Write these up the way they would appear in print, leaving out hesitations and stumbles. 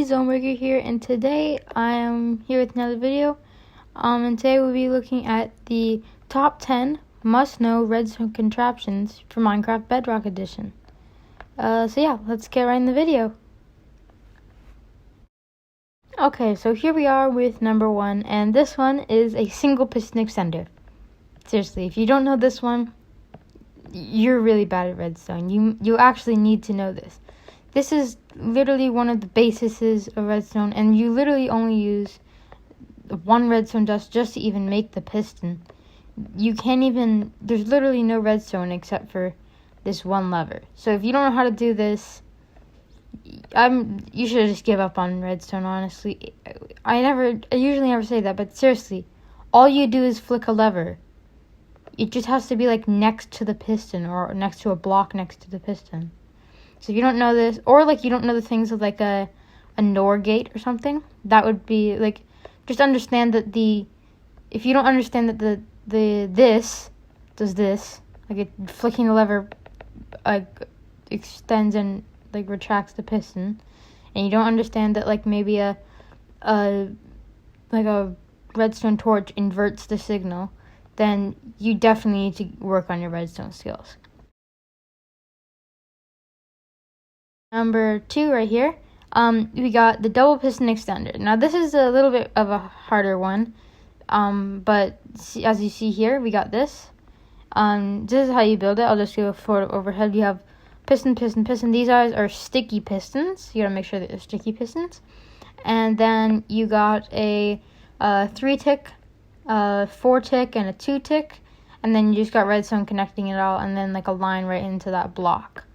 everybody, Zonebreaker here, and today I am here with another video. And today we'll be looking at the top 10 must-know redstone contraptions for Minecraft Bedrock Edition. So yeah, let's get right in the video. Okay, so here we are with number 1, and this one is a single piston extender. Seriously, if you don't know this one, you're really bad at redstone. You actually need to know this. This is literally one of the bases of redstone, and you literally only use one redstone dust just to even make the piston. You can't even, there's literally no redstone except for this one lever. So if you don't know how to do this, you should just give up on redstone, honestly. I usually never say that, but seriously, all you do is flick a lever. It just has to be like next to the piston or next to a block next to the piston. So if you don't know this, or like you don't know the things of like a NOR gate or something, that would be like, just understand that if you don't understand that this does this, like it flicking the lever like extends and like retracts the piston, and you don't understand that like maybe a redstone torch inverts the signal, then you definitely need to work on your redstone skills. Number 2 right here, we got the double piston extender. Now this is a little bit of a harder one, but as you see here, we got this. This is how you build it. I'll just do a photo overhead. You have piston, piston, piston. These guys are sticky pistons. You gotta make sure that they're sticky pistons. And then you got a 3-tick, 4-tick, and a 2-tick. And then you just got redstone connecting it all, and then like a line right into that block.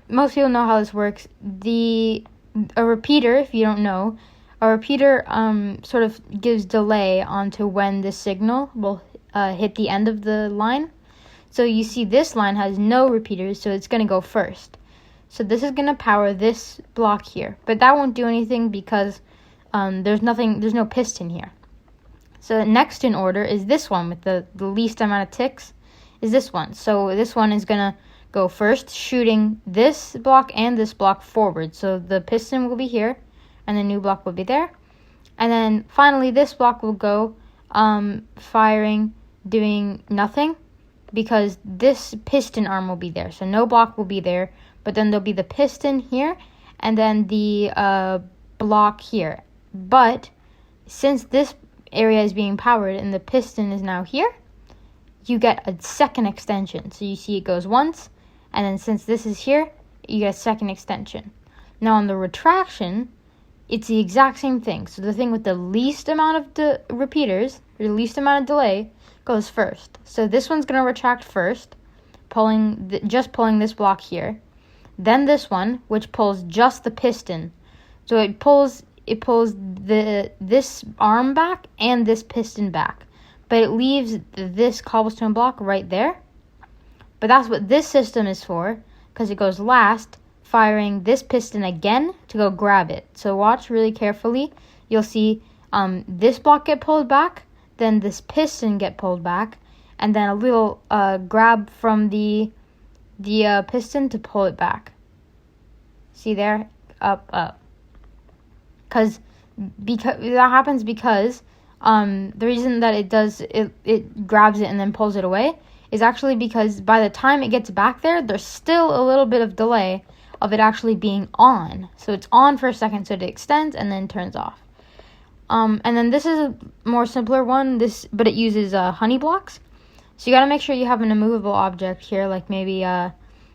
Most people know how this works. A repeater, if you don't know, a repeater sort of gives delay onto when the signal will hit the end of the line. So you see this line has no repeaters, so it's going to go first. So this is going to power this block here, but that won't do anything because there's no piston here. So next in order is this one with the least amount of ticks, is this one. So this one is going to go first, shooting this block and this block forward. So the piston will be here, and the new block will be there. And then finally this block will go firing, doing nothing, because this piston arm will be there. So no block will be there, but then there'll be the piston here, and then the block here. But since this area is being powered and the piston is now here, you get a second extension. So you see it goes once, and then since this is here, you get a second extension. Now on the retraction, it's the exact same thing. So the thing with the least amount of the repeaters, or the least amount of delay, goes first. So this one's going to retract first, just pulling this block here. Then this one, which pulls just the piston. So it pulls this arm back and this piston back. But it leaves this cobblestone block right there. But that's what this system is for, because it goes last, firing this piston again to go grab it. So watch really carefully. You'll see this block get pulled back, then this piston get pulled back, and then a little grab from the piston to pull it back. See there? Up, up. Because that happens because the reason that it grabs it and then pulls it away is actually because by the time it gets back there's still a little bit of delay of it actually being on. So it's on for a second, so it extends and then turns off. And then this is a more simpler one, but it uses honey blocks. So you gotta make sure you have an immovable object here, like maybe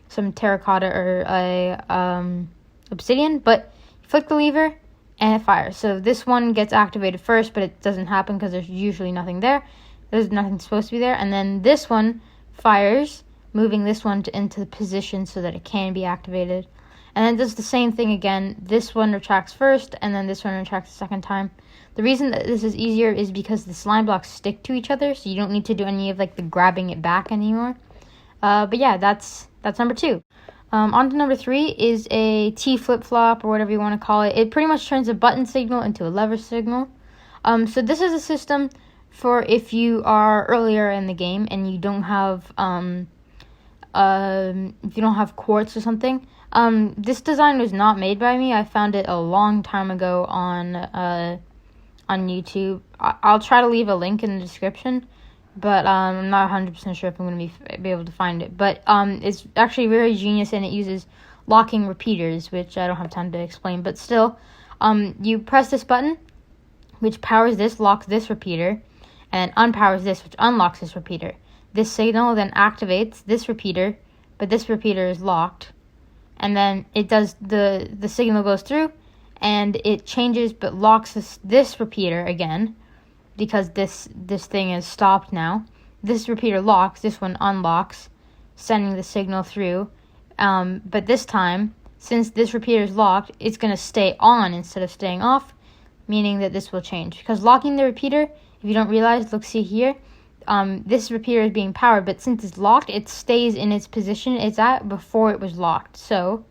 some terracotta or a obsidian, but flick the lever and it fires. So this one gets activated first, but it doesn't happen because there's usually nothing there. There's nothing supposed to be there. And then this one fires, moving this one into the position so that it can be activated. And then does the same thing again. This one retracts first, and then this one retracts the second time. The reason that this is easier is because the slime blocks stick to each other, so you don't need to do any of like the grabbing it back anymore. But yeah, that's number 2. On to number 3 is a T flip-flop, or whatever you want to call it. It pretty much turns a button signal into a lever signal. So this is a system for if you are earlier in the game and you don't have if you don't have quartz or something. This design was not made by me. I found it a long time ago on YouTube. I'll try to leave a link in the description, but I'm not 100% sure if I'm going to be able to find it. But it's actually very genius, and it uses locking repeaters, which I don't have time to explain. But still, you press this button, which powers this, locks this repeater, and unpowers this, which unlocks this repeater. This signal then activates this repeater, but this repeater is locked. And then it does the signal goes through, and it changes but locks this repeater again, because this thing is stopped now. This repeater locks, this one unlocks, sending the signal through. But this time, since this repeater is locked, it's going to stay on instead of staying off, meaning that this will change. Because locking the repeater, if you don't realize, look, see here, this repeater is being powered, but since it's locked, it stays in its position it's at before it was locked. So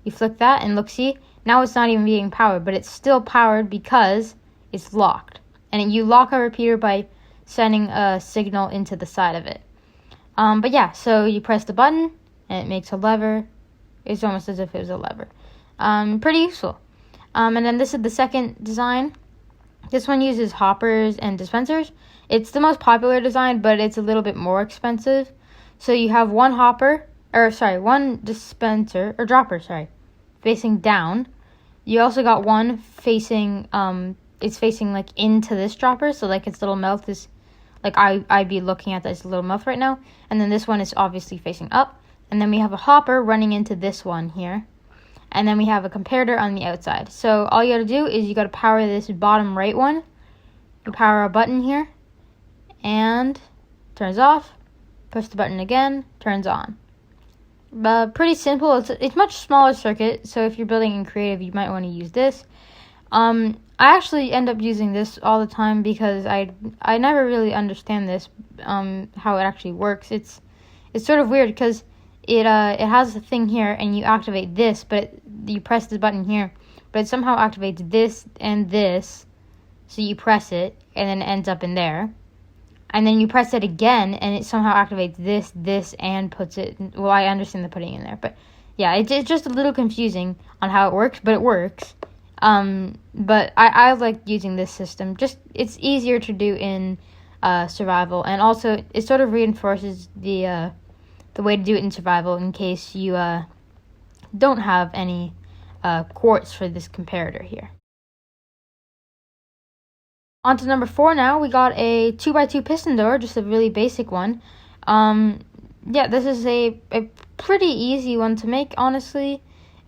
you flick that and look, see, now it's not even being powered, but it's still powered because it's locked. And you lock a repeater by sending a signal into the side of it. But yeah, so you press the button and it makes a lever. It's almost as if it was a lever. Pretty useful. And then this is the second design. This one uses hoppers and dispensers. It's the most popular design, but it's a little bit more expensive. So you have one dispenser, or dropper, facing down. You also got one facing, it's facing like into this dropper, so like its little mouth is, like I'd be looking at this little mouth right now. And then this one is obviously facing up. And then we have a hopper running into this one here. And then we have a comparator on the outside. So all you gotta do is you gotta power this bottom right one. You power a button here, and turns off. Push the button again, turns on. Pretty simple. It's much smaller circuit, so if you're building in creative, you might want to use this. I actually end up using this all the time because I never really understand this, how it actually works. It's sort of weird because it has a thing here, and you activate this, but you press the button here, but it somehow activates this and this, so you press it, and then it ends up in there. And then you press it again, and it somehow activates this, and puts it... Well, I understand the putting in there, but yeah, it's just a little confusing on how it works, but it works. But I like using this system. Just, it's easier to do in survival, and also it sort of reinforces the way to do it in survival in case you don't have any quartz for this comparator here. On to number 4 now. We got a 2x2 piston door, just a really basic one. Yeah, this is a pretty easy one to make, honestly.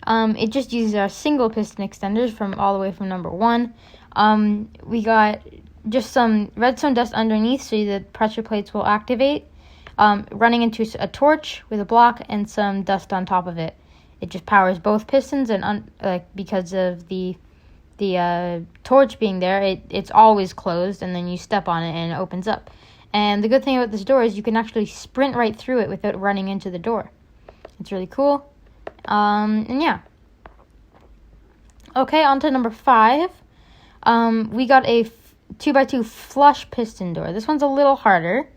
It just uses our single piston extenders from all the way from number 1. We got just some redstone dust underneath so the pressure plates will activate, running into a torch with a block and some dust on top of it. It just powers both pistons, and because of the torch being there, it's always closed, and then you step on it and it opens up. And the good thing about this door is you can actually sprint right through it without running into the door. It's really cool. And yeah. Okay, on to number 5. We got a 2x2 flush piston door. This one's a little harder.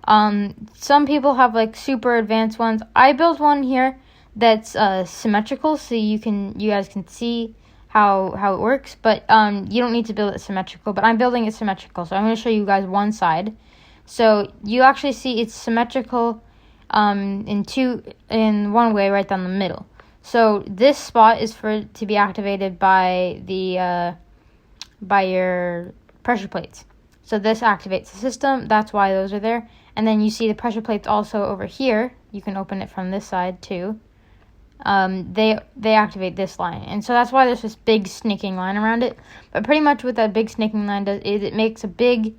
Some people have like super advanced ones. I built one here that's symmetrical, so you guys can see how it works, but you don't need to build it symmetrical, but I'm building it symmetrical, so I'm going to show you guys one side. So you actually see it's symmetrical in one way right down the middle. So this spot is to be activated by your pressure plates. So this activates the system, that's why those are there. And then you see the pressure plates also over here. You can open it from this side too. They activate this line, and so that's why there's this big snaking line around it. But pretty much what that big snaking line does is it makes a big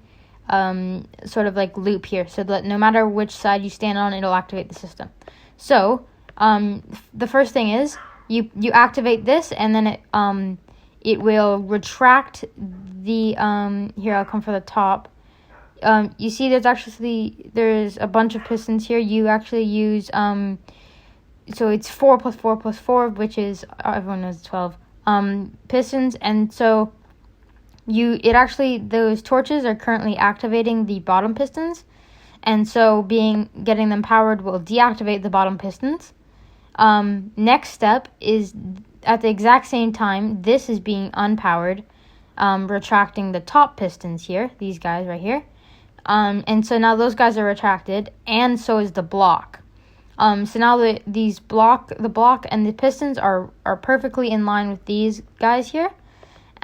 sort of like loop here, so that no matter which side you stand on, it'll activate the system. So the first thing is you activate this, and then it will retract the here, I'll come for the top. You see there's a bunch of pistons here. You actually use so it's 4 plus 4 plus 4, which is, everyone knows 12 pistons. And so those torches are currently activating the bottom pistons. And so getting them powered will deactivate the bottom pistons. Next step is at the exact same time this is being unpowered, retracting the top pistons here, these guys right here. And so now those guys are retracted, and so is the block. So now the block and the pistons are perfectly in line with these guys here.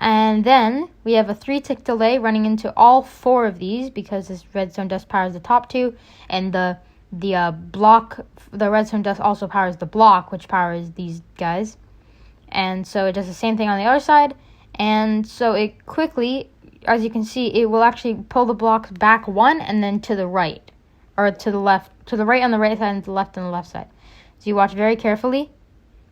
And then we have a 3-tick delay running into all 4 of these because this redstone dust powers the top 2, and the redstone dust also powers the block, which powers these guys. And so it does the same thing on the other side. And so it quickly, as you can see, it will actually pull the blocks back 1 and then to the right, or to the left, to the right on the right side and to the left on the left side. So you watch very carefully.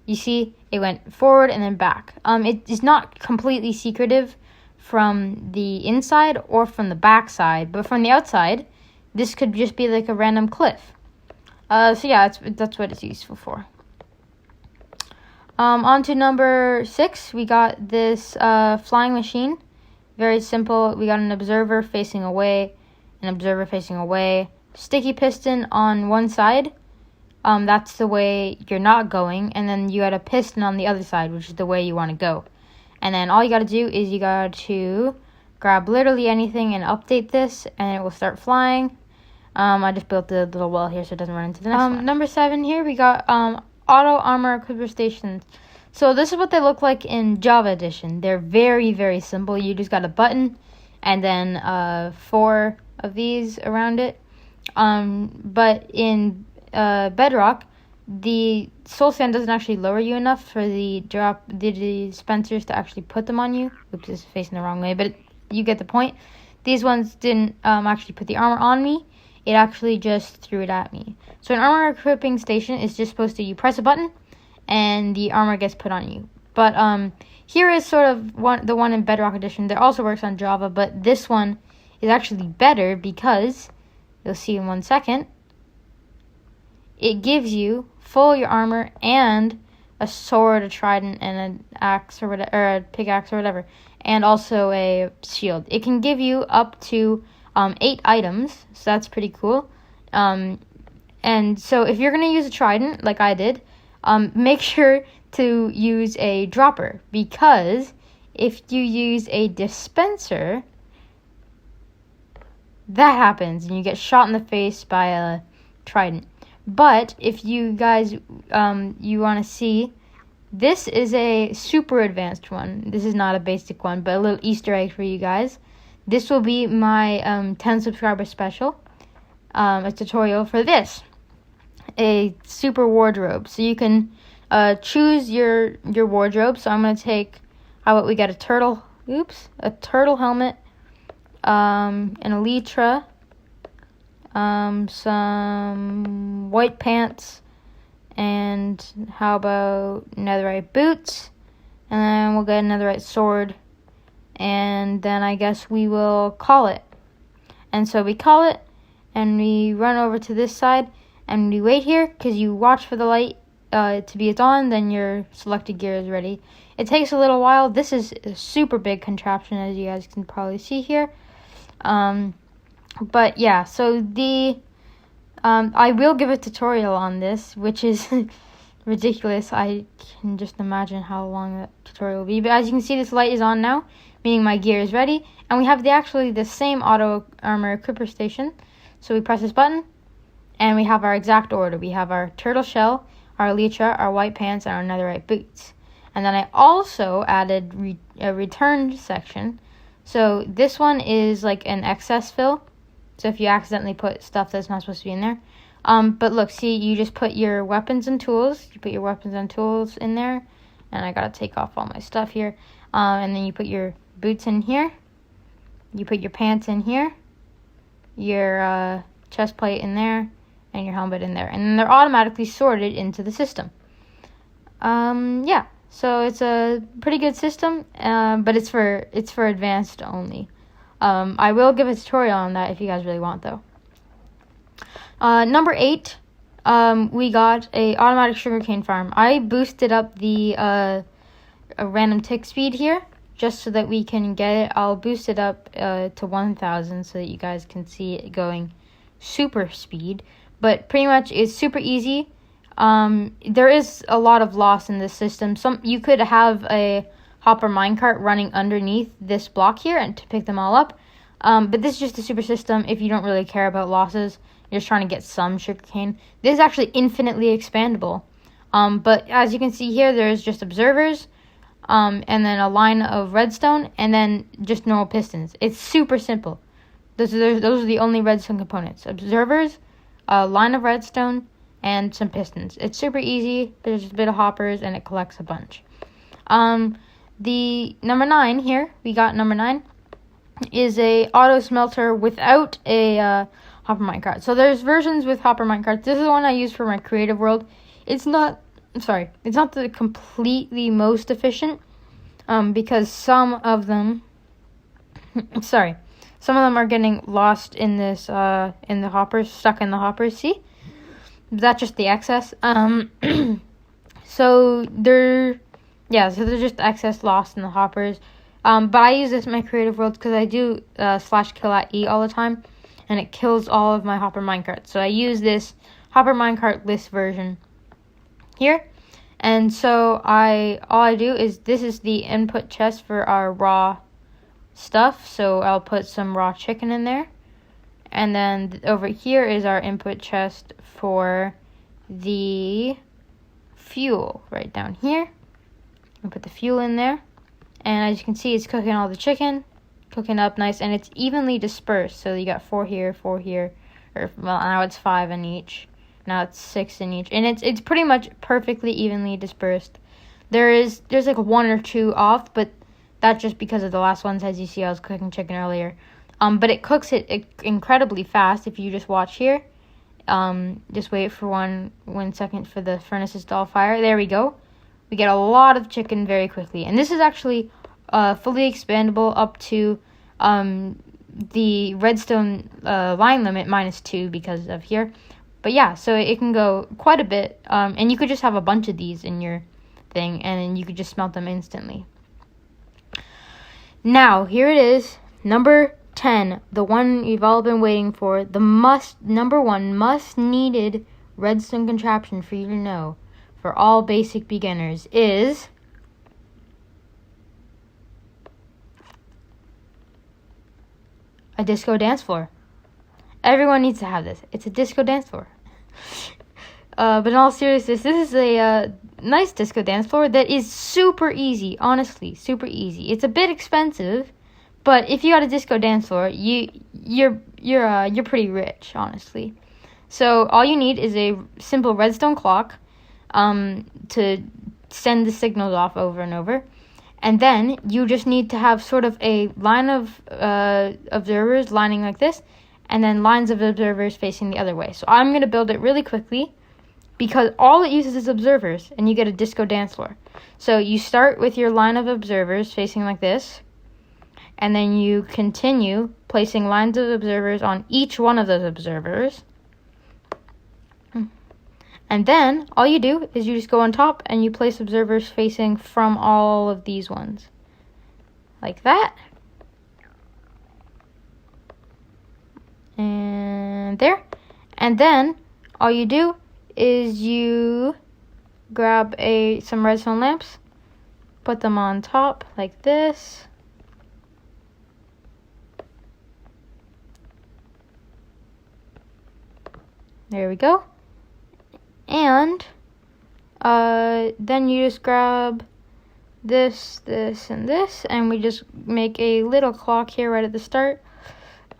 You see it went forward and then back. It is not completely secretive from the inside or from the back side, but from the outside, this could just be like a random cliff. So yeah, that's what it's useful for. On to number 6, we got this flying machine. Very simple. We got an observer facing away, sticky piston on one side. That's the way you're not going, and then you got a piston on the other side, which is the way you want to go. And then all you got to do is you got to grab literally anything and update this, and it will start flying. I just built the little wall here so it doesn't run into the next one. Number 7 here, we got auto armor equipper stations. So this is what they look like in Java Edition. They're very, very simple. You just got a button and then 4 of these around it. But in Bedrock, the soul sand doesn't actually lower you enough for the dispensers to actually put them on you. Oops, it's facing the wrong way, but you get the point. These ones didn't actually put the armor on me. It actually just threw it at me. So an armor equipping station is just supposed to, you press a button and the armor gets put on you. But here is sort of the one in Bedrock Edition that also works on Java, but this one is actually better because, you'll see in 1 second, it gives you full your armor and a sword, a trident, and an axe or whatever, or a pickaxe or whatever, and also a shield. It can give you up to 8 items, so that's pretty cool. And so if you're gonna use a trident, like I did, make sure to use a dropper, because if you use a dispenser, that happens and you get shot in the face by a trident. But if you guys you want to see, this is a super advanced one. This is not a basic one, but a little Easter egg for you guys. This will be my 10 subscriber special, a tutorial for this, a super wardrobe. So you can choose your wardrobe. So I'm gonna take, how about we get a turtle helmet, an elytra, some white pants, and how about netherite boots, and then we'll get a netherite sword, and then I guess we will call it. And so we call it, and we run over to this side, and we wait here, because you watch for the light to be on, then your selected gear is ready. It takes a little while. This is a super big contraption, as you guys can probably see here. But yeah, so I will give a tutorial on this, which is ridiculous. I can just imagine how long that tutorial will be. But as you can see, this light is on now, meaning my gear is ready. And we have actually the same auto armor equipper station. So we press this button, and we have our exact order. We have our turtle shell, our elytra, our white pants, and our netherite boots. And then I also added a return section. So this one is like an excess fill. So if you accidentally put stuff that's not supposed to be in there. But look, see, you just put your weapons and tools. You put your weapons and tools in there. And I gotta take off all my stuff here. And then you put your boots in here. You put your pants in here. Your chest plate in there. And your helmet in there. And then they're automatically sorted into the system. Yeah. So it's a pretty good system. But it's for advanced only. I will give a tutorial on that if you guys really want, though. Number 8, we got a automatic sugarcane farm. I boosted up the a random tick speed here just so that we can get it. I'll boost it up to 1,000 so that you guys can see it going super speed, but pretty much it's super easy. There is a lot of loss in this system. You could have a hopper minecart running underneath this block here and to pick them all up. But this is just a super system if you don't really care about losses. You're just trying to get some sugarcane. This is actually infinitely expandable. But as you can see here, there's just observers, and then a line of redstone, and then just normal pistons. It's super simple. Those are the only redstone components. Observers, a line of redstone, and some pistons. It's super easy. There's just a bit of hoppers, and it collects a bunch. The number 9 here, we got number 9, is a auto smelter without a hopper minecart. So there's versions with hopper minecarts. This is the one I use for my creative world. It's not the completely most efficient, because some of them are getting lost in this, in the hoppers, stuck in the hoppers, see? That's just the excess. So they're just excess lost in the hoppers. But I use this in my creative world because I do /kill@E all the time, and it kills all of my hopper minecarts. So I use this hopper minecart list version here. And so all I do is, this is the input chest for our raw stuff. So I'll put some raw chicken in there. And then over here is our input chest for the fuel, right down here. I'll put the fuel in there. And as you can see, it's cooking all the chicken, cooking up nice, and it's evenly dispersed. So you got 4 here, 4 here, or well, now it's 5 in each. Now it's 6 in each, and it's pretty much perfectly evenly dispersed. There's like 1 or 2 off, but that's just because of the last ones. As you see, I was cooking chicken earlier. But it cooks it incredibly fast if you just watch here. Just wait for one second for the furnaces to all fire. There we go. We get a lot of chicken very quickly, and this is actually fully expandable up to the redstone line limit -2 because of here. But yeah, so it can go quite a bit, and you could just have a bunch of these in your thing, and then you could just smelt them instantly. Now, here it is, number 10, the one you've all been waiting for, the number 1 needed redstone contraption for you to know, for all basic beginners, is a disco dance floor. Everyone needs to have this. It's a disco dance floor. But in all seriousness, this is a nice disco dance floor that is super easy. Honestly, super easy. It's a bit expensive, but if you got a disco dance floor, you're pretty rich, honestly. So all you need is a simple redstone clock, to send the signals off over and over. And then you just need to have sort of a line of observers lining like this, and then lines of observers facing the other way. So I'm going to build it really quickly because all it uses is observers, and you get a disco dance floor. So you start with your line of observers facing like this, and then you continue placing lines of observers on each one of those observers. And then all you do is you just go on top and you place observers facing from all of these ones. Like that. And there. And then all you do is you grab some redstone lamps, put them on top like this. There we go. And then you just grab this, this, and this, and we just make a little clock here right at the start.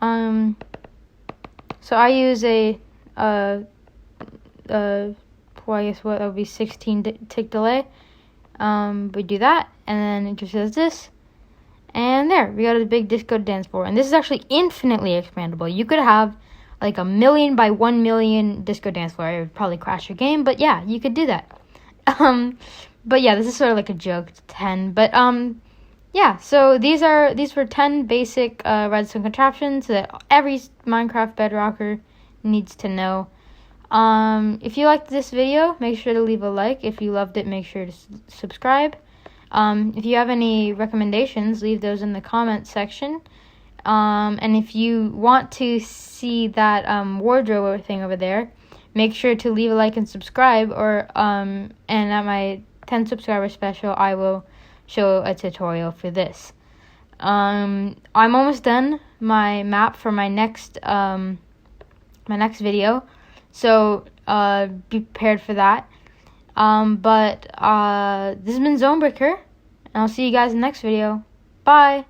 So I use I guess what that would be 16 tick delay. We do that, and then it just says this, and there we got a big disco dance floor. And this is actually infinitely expandable. You could have like 1,000,000 by 1,000,000 disco dance floor. It would probably crash your game, but yeah, you could do that. But yeah, this is sort of like a joke, 10. But yeah, so these were 10 basic redstone contraptions that every Minecraft Bedrocker needs to know. If you liked this video, make sure to leave a like. If you loved it, make sure to subscribe. If you have any recommendations, leave those in the comment section. And if you want to see that wardrobe thing over there, make sure to leave a like and subscribe. And at my 10 subscriber special, I will show a tutorial for this. I'm almost done my map for my next video, so be prepared for that. This has been Zonebreaker, and I'll see you guys in the next video. Bye.